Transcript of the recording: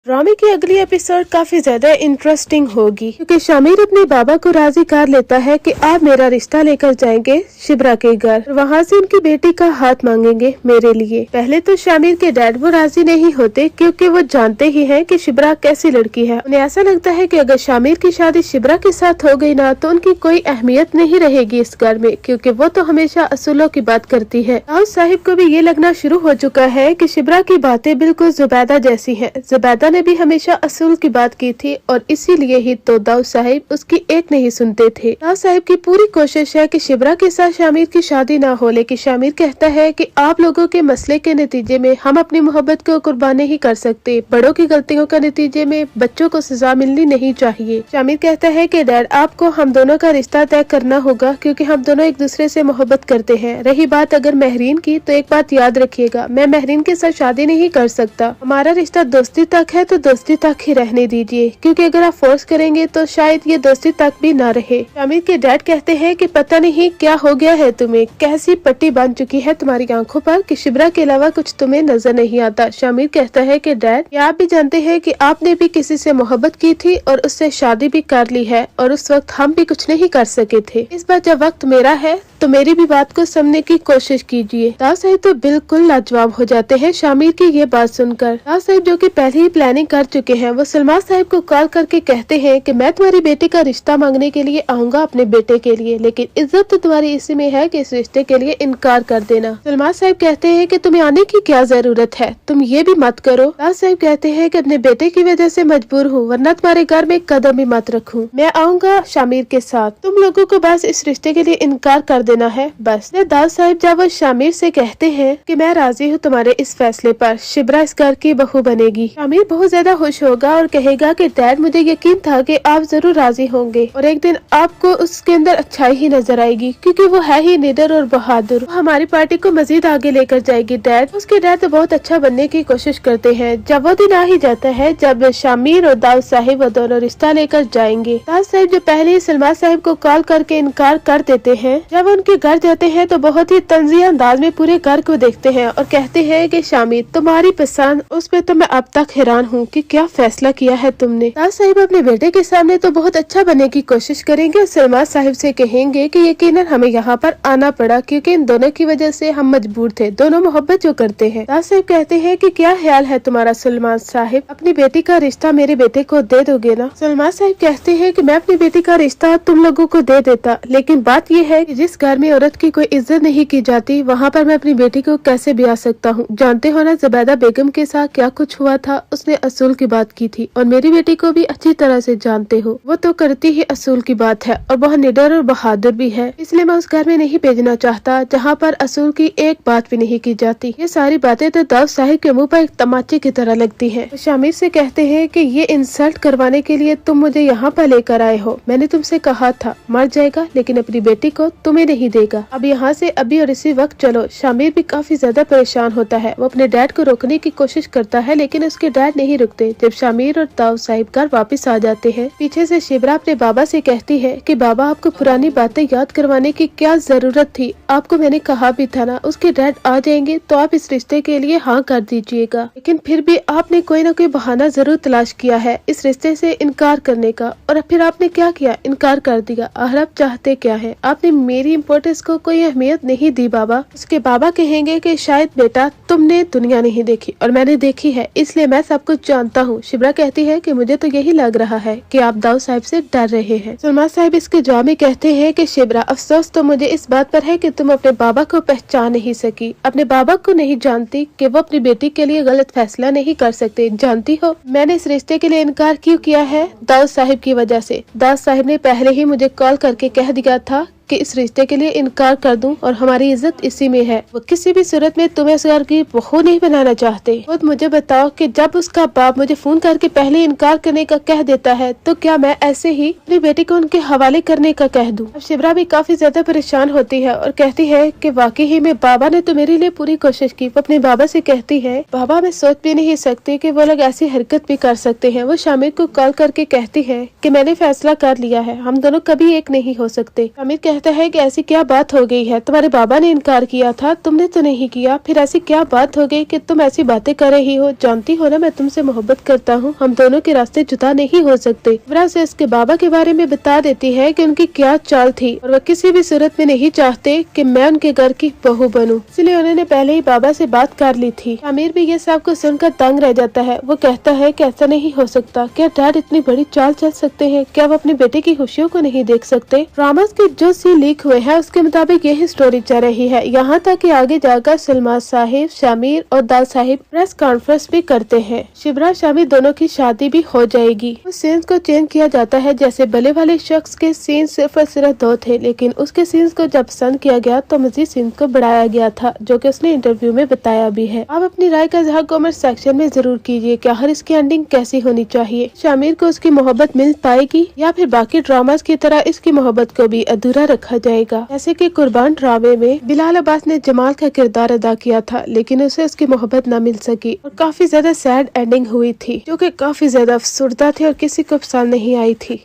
ड्रामे की अगली एपिसोड काफी ज्यादा इंटरेस्टिंग होगी क्योंकि शामिर अपने बाबा को राजी कर लेता है कि आप मेरा रिश्ता लेकर जाएंगे शिब्रा के घर। वहाँ से उनकी बेटी का हाथ मांगेंगे मेरे लिए। पहले तो शामिर के डैड वो राजी नहीं होते क्योंकि वो जानते ही हैं कि शिब्रा कैसी लड़की है। उन्हें ऐसा लगता है कि अगर शामिर की शादी शिब्रा के साथ हो गई ना तो उनकी कोई अहमियत नहीं रहेगी इस घर में, क्योंकि वो तो हमेशा असूलों की बात करती है। दाऊद साहिब को भी ये लगना शुरू हो चुका है कि शिब्रा की बातें बिल्कुल जुबैदा जैसी है। जुबैदा ने भी हमेशा असूल की बात की थी और इसीलिए ही तो दाऊद साहिब उसकी एक नहीं सुनते थे। दाऊद साहिब की पूरी कोशिश है कि शिब्रा के साथ शामिर की शादी ना हो, लेकिन शामिर कहता है कि आप लोगों के मसले के नतीजे में हम अपनी मोहब्बत को कुर्बान नहीं कर सकते। बड़ों की गलतियों का नतीजे में बच्चों को सजा मिलनी नहीं चाहिए। शामिर कहता है कि डैड आपको हम दोनों का रिश्ता तय करना होगा क्योंकि हम दोनों एक दूसरे से मोहब्बत करते हैं। रही बात अगर महरीन की, तो एक बात याद रखिएगा, मैं महरीन के साथ शादी नहीं कर सकता। हमारा रिश्ता दोस्ती तक है तो दोस्ती तक ही रहने दीजिए, क्योंकि अगर आप फोर्स करेंगे तो शायद ये दोस्ती तक भी ना रहे। शामिर के डैड कहते हैं कि पता नहीं क्या हो गया है तुम्हें, कैसी पट्टी बांध चुकी है तुम्हारी आंखों पर कि शिब्रा के अलावा कुछ तुम्हें नजर नहीं आता। शामिर कहता है कि डैड क्या आप भी जानते हैं कि आपने भी किसी से मोहब्बत की थी और उससे शादी भी कर ली है और उस वक्त हम भी कुछ नहीं कर सके थे। इस बार जब वक्त मेरा है तो मेरी भी बात को समझने की कोशिश कीजिए। दाऊद साहिब तो बिल्कुल लाजवाब हो जाते हैं शामिर की ये बात सुनकर। दाऊद साहिब जो कि पहले ही प्लानिंग कर चुके हैं, वो सलमान साहिब को कॉल करके कहते हैं कि मैं तुम्हारी बेटी का रिश्ता मांगने के लिए आऊंगा अपने बेटे के लिए, लेकिन इज्जत तो तुम्हारी इसी में है कि इस रिश्ते के लिए इनकार कर देना। सलमान साहिब कहते हैं कि तुम्हें आने की क्या जरूरत है, तुम ये भी मत करो। दाऊद साहिब कहते हैं कि अपने बेटे की वजह से मजबूर हूँ, वरना तुम्हारे घर में कदम भी मत रखूँ। मैं आऊंगा शामिर के साथ, तुम लोगों को बस इस रिश्ते के लिए इनकार कर देना है बस। दाऊद साहिब जब वो शामिर से कहते हैं कि मैं राजी हूँ तुम्हारे इस फैसले पर, शिब्रा इस घर की बहू बनेगी। शामिर बहुत ज्यादा खुश होगा और कहेगा कि डैड मुझे यकीन था कि आप जरूर राजी होंगे और एक दिन आपको उसके अंदर अच्छाई ही नजर आएगी, क्योंकि वो है ही निडर और बहादुर। वो हमारी पार्टी को मजीद आगे लेकर जाएगी डैड। उसके डैड तो बहुत अच्छा बनने की कोशिश करते हैं। जब वो दिन आ ही जाता है जब शामिर और दाऊद साहिब वो दोनों रिश्ता लेकर जाएंगे। दाऊद साहिब जो पहले ही सलमान साहिब को कॉल करके इनकार कर देते हैं, जब उनके घर जाते हैं तो बहुत ही तंजीह अंदाज में पूरे घर को देखते हैं और कहते हैं कि शामिर तुम्हारी पसंद, उस पे तो मैं अब तक हैरान हूँ कि क्या फैसला किया है तुमने। दाऊद साहिब अपने बेटे के सामने तो बहुत अच्छा बनने की कोशिश करेंगे और सलमान साहिब से कहेंगे कि यकीनन हमें यहाँ पर आना पड़ा क्योंकि इन दोनों की वजह से हम मजबूर थे, दोनों मोहब्बत जो करते हैं। दाऊद साहिब कहते हैं कि क्या ख्याल है तुम्हारा सलमान साहिब, अपनी बेटी का रिश्ता मेरे बेटे को दे दोगे ना। सलमान साहिब कहते हैं कि मैं अपनी बेटी का रिश्ता तुम लोगों को दे देता, लेकिन बात यह है कि जिस घर में औरत की कोई इज्जत नहीं की जाती वहाँ पर मैं अपनी बेटी को कैसे ब्याह सकता हूँ। जानते हो ना जुबैदा बेगम के साथ क्या कुछ हुआ था, उसने असूल की बात की थी और मेरी बेटी को भी अच्छी तरह से जानते हो, वो तो करती ही असूल की बात है और बहुत निडर और बहादुर भी है, इसलिए मैं उस घर में नहीं भेजना चाहता जहाँ पर असूल की एक बात भी नहीं की जाती। ये सारी बातें तो दाऊद साहिब के मुँह पर एक तमाचे की तरह लगती है। तो शामिर से कहते हैं कि ये इंसल्ट करवाने के लिए तुम मुझे यहाँ पर लेकर आए हो, मैंने तुमसे कहा था मर जाएगा लेकिन अपनी बेटी को तुम्हें नहीं देगा, अब यहाँ से अभी और इसी वक्त चलो। शामिर भी काफी ज्यादा परेशान होता है, वो अपने डैड को रोकने की कोशिश करता है लेकिन उसके डैड नहीं रुकते। जब शामिर और दाऊद साहिब घर वापस आ जाते हैं, पीछे से शिब्रा अपने बाबा से कहती है कि बाबा आपको पुरानी बातें याद करवाने की क्या जरूरत थी, आपको मैंने कहा भी था ना उसके डैड आ जाएंगे तो आप इस रिश्ते के लिए हाँ कर दीजिएगा, लेकिन फिर भी आपने कोई ना कोई बहाना जरूर तलाश किया है इस रिश्ते से इनकार करने का, और फिर आपने क्या किया, इनकार कर दिया। और आप चाहते क्या है, आपने मेरी इम्पोर्टेंस को कोई अहमियत नहीं दी बाबा। उसके बाबा कहेंगे कि शायद बेटा तुमने दुनिया नहीं देखी और मैंने देखी है, इसलिए मैं सब कुछ जानता हूँ। शिब्रा कहती है कि मुझे तो यही लग रहा है कि आप दाऊद साहिब से डर रहे हैं। सलमान साहिब इसके जवाब में कहते हैं कि शिब्रा अफसोस तो मुझे इस बात पर है कि तुम अपने बाबा को पहचान नहीं सकी, अपने बाबा को नहीं जानती कि वो अपनी बेटी के लिए गलत फैसला नहीं कर सकते। जानती हो मैंने इस रिश्ते के लिए इनकार क्यों किया है, दाऊद साहिब की वजह से। दाऊद साहिब ने पहले ही मुझे कॉल करके कह दिया था कि इस रिश्ते के लिए इनकार कर दूं और हमारी इज्जत इसी में है। वो किसी भी सूरत में तुम्हें इस घर की बहू नहीं बनाना चाहते। खुद मुझे बताओ कि जब उसका बाप मुझे फोन करके पहले इनकार करने का कह देता है तो क्या मैं ऐसे ही अपनी बेटी को उनके हवाले करने का कह दूं। अब शिब्रा भी काफी ज्यादा परेशान होती है और कहती है कि वाकई ही में बाबा ने तो मेरे लिए पूरी कोशिश की। वो अपने बाबा से कहती है बाबा मैं सोच भी नहीं सकती कि वो लोग ऐसी हरकत भी कर सकते हैं। वो शामिर को कॉल करके कहती है कि मैंने फैसला कर लिया है, हम दोनों कभी एक नहीं हो सकते। शामिर कहता कहता है कि ऐसी क्या बात हो गई है, तुम्हारे बाबा ने इनकार किया था, तुमने तो नहीं किया, फिर ऐसी क्या बात हो गई कि तुम ऐसी बातें कर रही हो, जानती हो ना मैं तुमसे मोहब्बत करता हूँ, हम दोनों के रास्ते जुदा नहीं हो सकते। शिप्रा से उसके बाबा के बारे में बता देती है कि उनकी क्या चाल थी और वह किसी भी सूरत में नहीं चाहते कि मैं उनके घर की बहू बनूं, इसलिए उन्होंने पहले ही बाबा से बात कर ली थी। शामिर भी ये सब कुछ सुनकर तंग रह जाता है। वो कहता है कि ऐसा नहीं हो सकता, क्या डैड इतनी बड़ी चाल चल सकते हैं, क्या वो अपने बेटे की खुशियों को नहीं देख सकते। ड्रामास के जो सीन लीक हुए हैं उसके मुताबिक यही स्टोरी चल रही है, यहाँ तक कि आगे जाकर सलमान साहिब, शामिर और दाल साहिब प्रेस कॉन्फ्रेंस भी करते हैं। शिप्रा शामिर दोनों की शादी भी हो जाएगी। उस सीन्स को चेंज किया जाता है, जैसे भले वाले शख्स के सीन सिर्फ और सिर्फ 2 थे, लेकिन उसके सीन्स को जब पसंद किया गया तो मजीद सीन्स को बढ़ाया गया था, जो कि उसने इंटरव्यू में बताया भी है। आप अपनी राय का इज़हार कमेंट सेक्शन में जरूर कीजिए कि आखिर इसकी एंडिंग कैसी होनी चाहिए। शामिर को उसकी मोहब्बत मिल पाएगी या फिर बाकी ड्रामास की तरह इसकी मोहब्बत को भी अधूरा रखा जाएगा। जैसे कि कुर्बान ड्रामे में बिलाल अब्बास ने जमाल का किरदार अदा किया था, लेकिन उसे उसकी मोहब्बत न मिल सकी और काफी ज्यादा सैड एंडिंग हुई थी, जो कि काफी ज्यादा अफसुर्दा थी और किसी को पसंद नहीं आई थी।